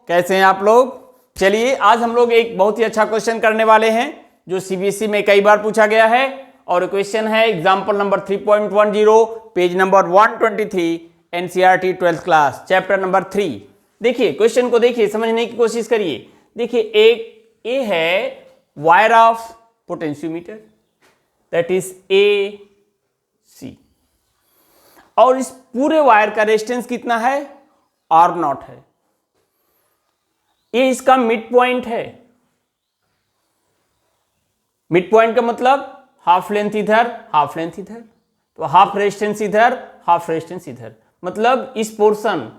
कैसे हैं आप लोग। चलिए आज हम लोग एक बहुत ही अच्छा क्वेश्चन करने वाले हैं जो सीबीएसई में कई बार पूछा गया है और क्वेश्चन है example number 3.10 page number 123 NCERT 12th class chapter number 3। देखिए क्वेश्चन को देखिए, समझने की कोशिश करिए। देखिए एक ए है wire of potentiometer that is A C, और इस पूरे वायर का रेजिस्टेंस कितना है, आर नॉट है। ये इसका मिड पॉइंट है। मिड पॉइंट का मतलब हाफ लेंथ इधर हाफ लेंथ इधर, तो हाफ रेजिस्टेंस इधर हाफ रेजिस्टेंस इधर, मतलब इस पोर्शन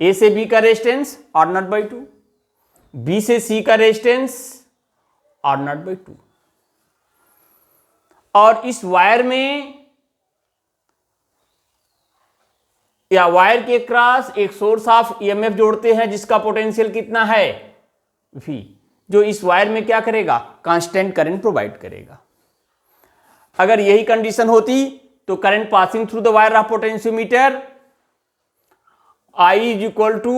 ए से बी का resistance R naught by 2, B से सी का रेजिस्टेंस आर नॉट बाई 2, और इस वायर में या वायर के क्रॉस एक सोर्स ऑफ ईएमएफ जोड़ते हैं जिसका पोटेंशियल कितना है, V, जो इस वायर में क्या करेगा, कांस्टेंट करंट प्रोवाइड करेगा। अगर यही कंडीशन होती तो current passing through the wire of potentiometer I is equal to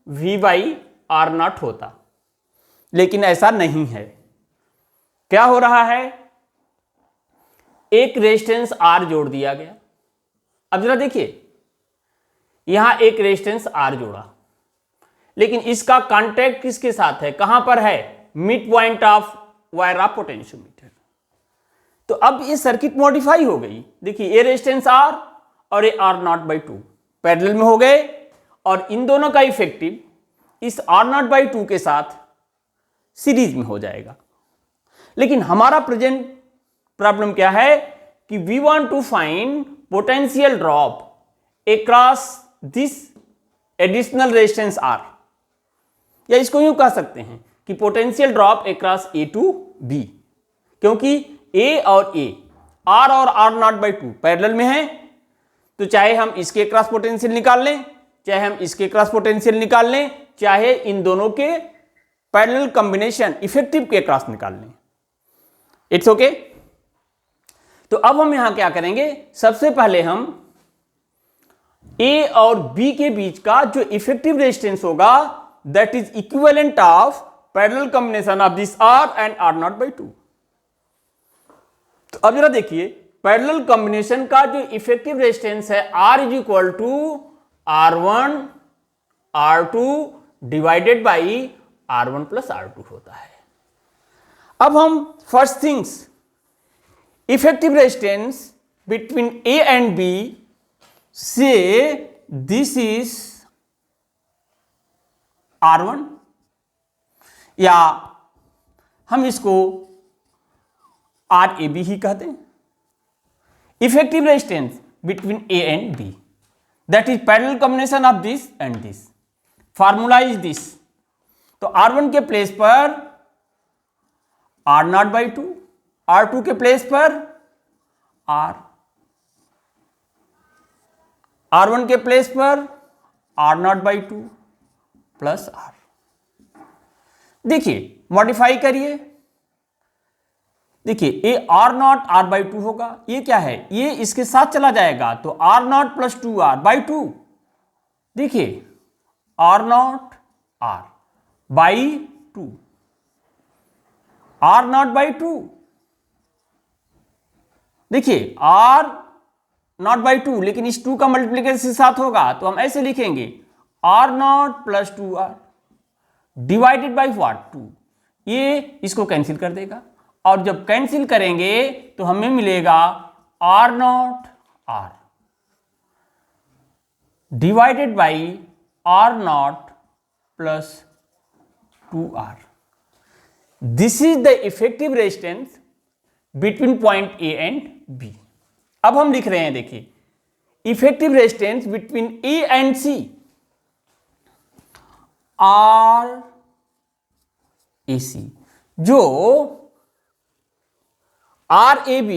V by R naught होता, लेकिन ऐसा नहीं है। क्या हो रहा है, एक रेजिस्टेंस R जोड़ दिया गया। अब जरा देखिए, यहां एक रेजिस्टेंस R जोड़ा, लेकिन इसका कांटेक्ट किसके साथ है, कहां पर है, mid point of wire of potentiometer. तो अब ये सर्किट मॉडिफाई हो गई। देखिए ये रेजिस्टेंस R और ये R नॉट बाई 2 पैरेलल में हो गए, और इन दोनों का इफेक्टिव इस R नॉट बाई 2 के साथ सीरीज में हो जाएगा। लेकिन हमारा प्रेजेंट प्रॉब्लम क्या है कि we want to find potential drop across this additional resistance R, या इसको यूं कह सकते हैं कि potential drop across A to B, क्योंकि A और A, R और R नॉट बाई 2 पैरेलल में है, तो चाहे हम इसके क्रॉस पोटेंशियल निकाल लें, चाहे हम इसके क्रॉस पोटेंशियल निकाल लें, चाहे इन दोनों के पैरेलल कॉम्बिनेशन इफेक्टिव के क्रॉस निकाल लें, इट्स ओके। तो अब हम यहां क्या करेंगे, सबसे पहले हम ए और बी के बीच का जो इफेक्टिव रेजिस्टेंस होगा that is equivalent of parallel combination of this R and R naught by 2। तो अब जरा देखिए, पैरेलल कॉम्बिनेशन का जो इफेक्टिव रेजिस्टेंस है R is equal to R1 R2 divided by R1 plus R2 होता है। अब हम first things effective resistance between A and B से दिस इज R1, या हम इसको RAB ही कहते हैं। Effective resistance between A and B that is parallel combination of this and this. Formula is this, तो R1 के प्लेस पर R नॉट बाई 2, R2 के प्लेस पर R, R1 के प्लेस पर R naught by 2 plus R। देखिए modify करिए, देखिए ये R नॉट R बाई 2 होगा, ये क्या है, ये इसके साथ चला जाएगा, तो R naught plus 2R by 2। देखिए R naught R by 2, R naught by 2, देखिए R नॉट बाई 2, लेकिन इस 2 का मल्टीप्लीकेशन साथ होगा, तो हम ऐसे लिखेंगे R naught plus 2R divided by what 2, ये इसको कैंसिल कर देगा, और जब कैंसिल करेंगे तो हमें मिलेगा R naught R divided by R naught plus 2R। This is the effective resistance between point A and B। अब हम लिख रहे हैं, देखिए effective resistance between A and C RAC, जो RAB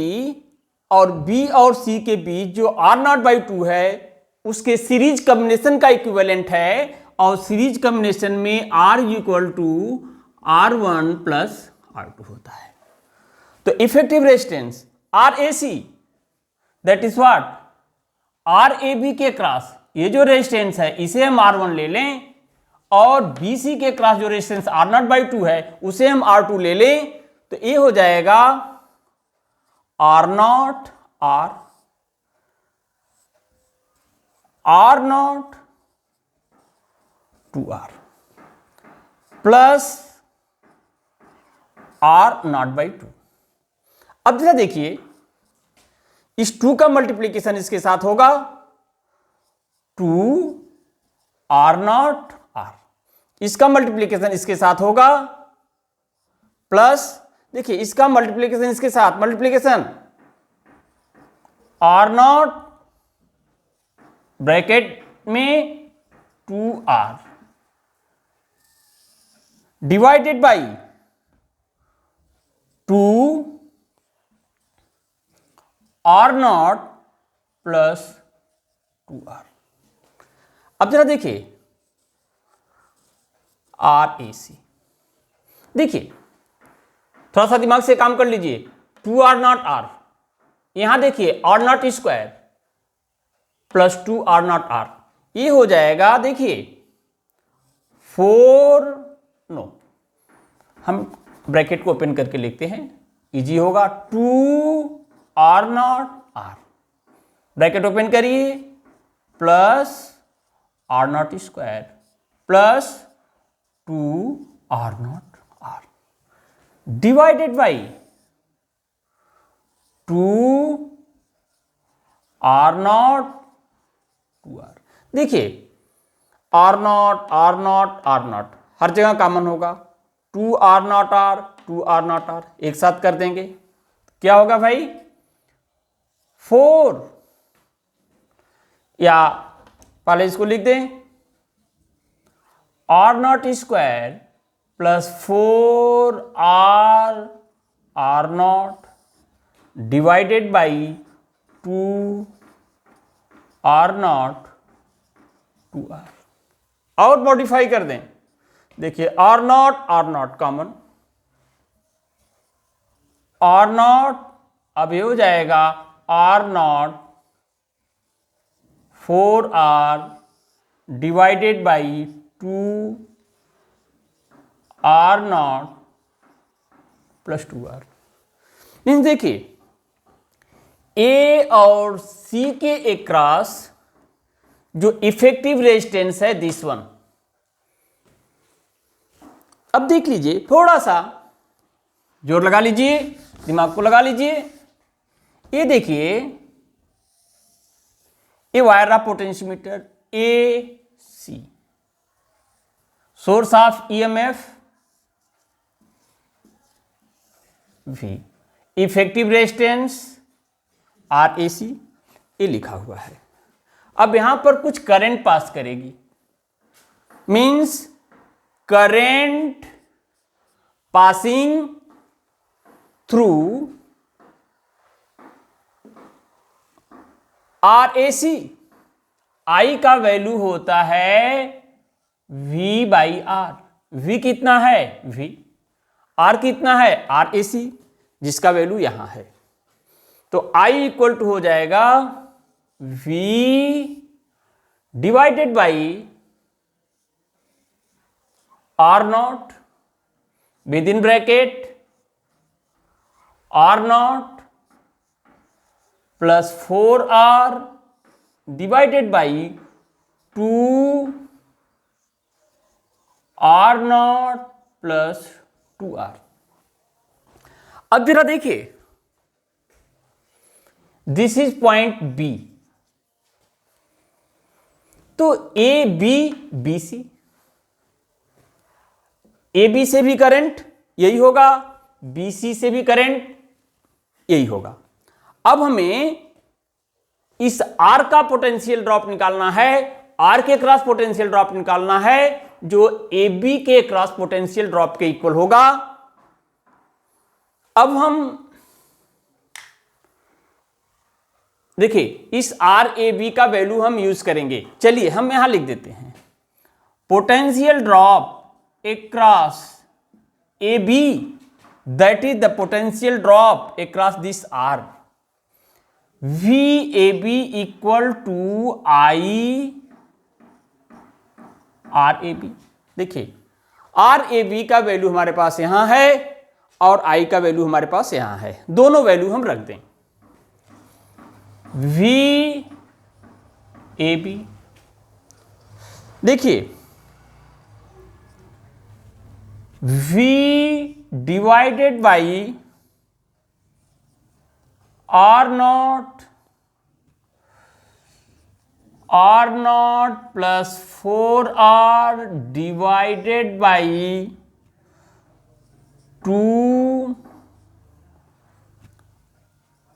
और B और C के बीच जो R नॉट बाई 2 है उसके सीरीज कॉम्बिनेशन का इक्विवेलेंट है, और सीरीज कॉम्बिनेशन में R equal to R1 plus R2 होता है। तो effective resistance RAC that is what RAB के क्रॉस ये जो रेजिस्टेंस है इसे हम R1 ले लें, और BC के क्रॉस जो रेजिस्टेंस R0/2 है उसे हम R2 ले लें तो ये हो जाएगा R0 R0 2R plus R0/2। अब जरा देखिए इस 2 का मल्टीप्लीकेशन इसके साथ होगा 2R0 R, इसका मल्टीप्लीकेशन इसके साथ होगा प्लस, देखिए इसका मल्टीप्लीकेशन इसके साथ, मल्टीप्लीकेशन R0 ब्रैकेट में 2R divided by 2R0 plus 2R। अब जरा देखिए RAC, देखिए थोड़ा सा दिमाग से काम कर लीजिए। 2R0 R, यहां देखिए R0 square plus 2R0 R, ये हो जाएगा देखिए 4, नो हम ब्रैकेट को ओपन करके लिखते हैं, इजी होगा। 2R0 R, ब्रैकेट ओपन करिए, plus R0 square plus 2R0 R divided by 2R0 2R। देखिए R0 हर जगह कॉमन होगा, 2R0 R एक साथ कर देंगे, क्या होगा भाई 4, या पहले इसको लिख दें R0 square plus 4R0 divided by 2R0 2R। और मॉडिफाई कर दें, देखिए R0 कॉमन, R0 अब ये हो जाएगा R0 4R divided by 2R0 plus 2R। Means देखिए A और C के अक्रॉस जो इफेक्टिव रेजिस्टेंस है दिस वन। अब देख लीजिए, थोड़ा सा जोर लगा लीजिए, दिमाग को लगा लीजिए। ये देखिए ये वायर रहा potentiometer AC, source of EMF V, effective resistance RAC, ये लिखा हुआ है। अब यहां पर कुछ करंट पास करेगी, means current passing through RAC। I का वैल्यू होता है V/R। V कितना है V, R कितना है RAC, जिसका वैल्यू यहां है। तो I इक्वल टू हो जाएगा V divided by R0 with in bracket R0 plus 4R divided by 2R0 plus 2R। अब जरा देखिए, दिस इज पॉइंट B, तो AB से भी करंट यही होगा, BC से भी करंट यही होगा। अब हमें इस R का पोटेंशियल ड्रॉप निकालना है, R के क्रॉस पोटेंशियल ड्रॉप निकालना है जो AB के क्रॉस पोटेंशियल ड्रॉप के इक्वल होगा। अब हम देखिए इस RAB का वैल्यू हम यूज करेंगे, चलिए हम यहां लिख देते हैं potential drop across AB, that is the potential drop across this R, VAB equal to I RAB। देखिए आर ए बी का वैल्यू हमारे पास यहां है और आई का वैल्यू हमारे पास यहां है, दोनों वैल्यू हम रख दें। वी ए बी, देखिए V divided by R naught plus 4R divided by 2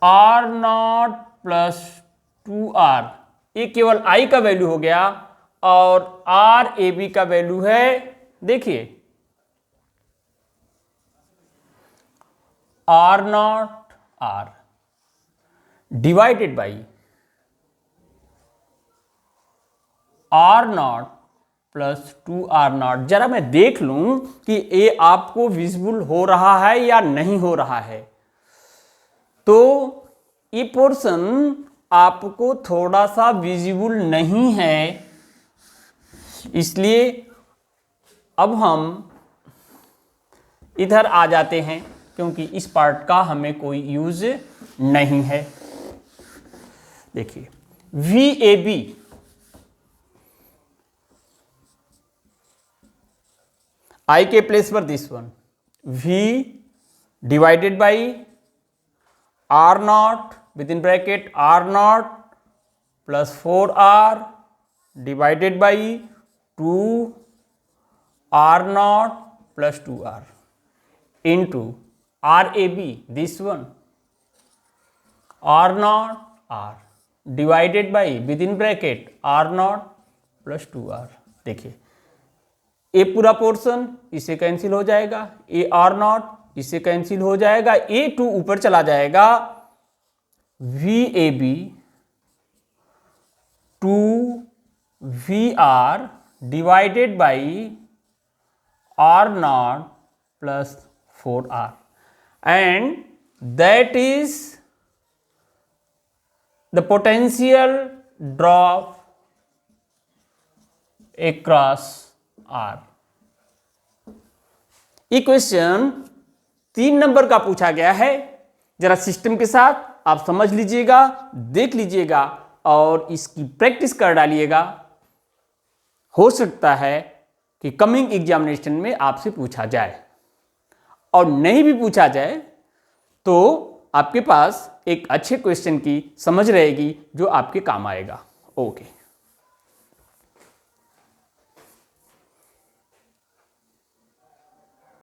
R naught plus 2R, ये केवल I का वैल्यू हो गया और R ए बी का वैल्यू है, देखिए R naught R divided by R naught plus 2R not. जरा मैं देख लूं कि ये आपको विजिबल हो रहा है या नहीं हो रहा है। तो ये पोर्शन आपको थोड़ा सा विजिबल नहीं है, इसलिए अब हम इधर आ जाते हैं क्योंकि इस पार्ट का हमें कोई यूज नहीं है। देखिए वी ए बी, आई के प्लेस पर this one, V divided by R naught within bracket R naught plus 4R divided by 2 R naught plus 2R into R A B this one, R naught R divided by within bracket R naught plus 2R। देखिए ए पूरा portion इसे cancel हो जाएगा, ए R naught इसे cancel हो जाएगा, ए टू ऊपर चला जाएगा, V A B 2 V R divided by R naught plus 4R and that is the potential drop across R। ये क्वेश्चन 3 नंबर का पूछा गया है। जरा सिस्टम के साथ आप समझ लीजिएगा, देख लीजिएगा और इसकी प्रैक्टिस कर डालिएगा। हो सकता है कि कमिंग एग्जामिनेशन में आपसे पूछा जाए, और नहीं भी पूछा जाए तो आपके पास एक अच्छे क्वेश्चन की समझ रहेगी जो आपके काम आएगा। ओके।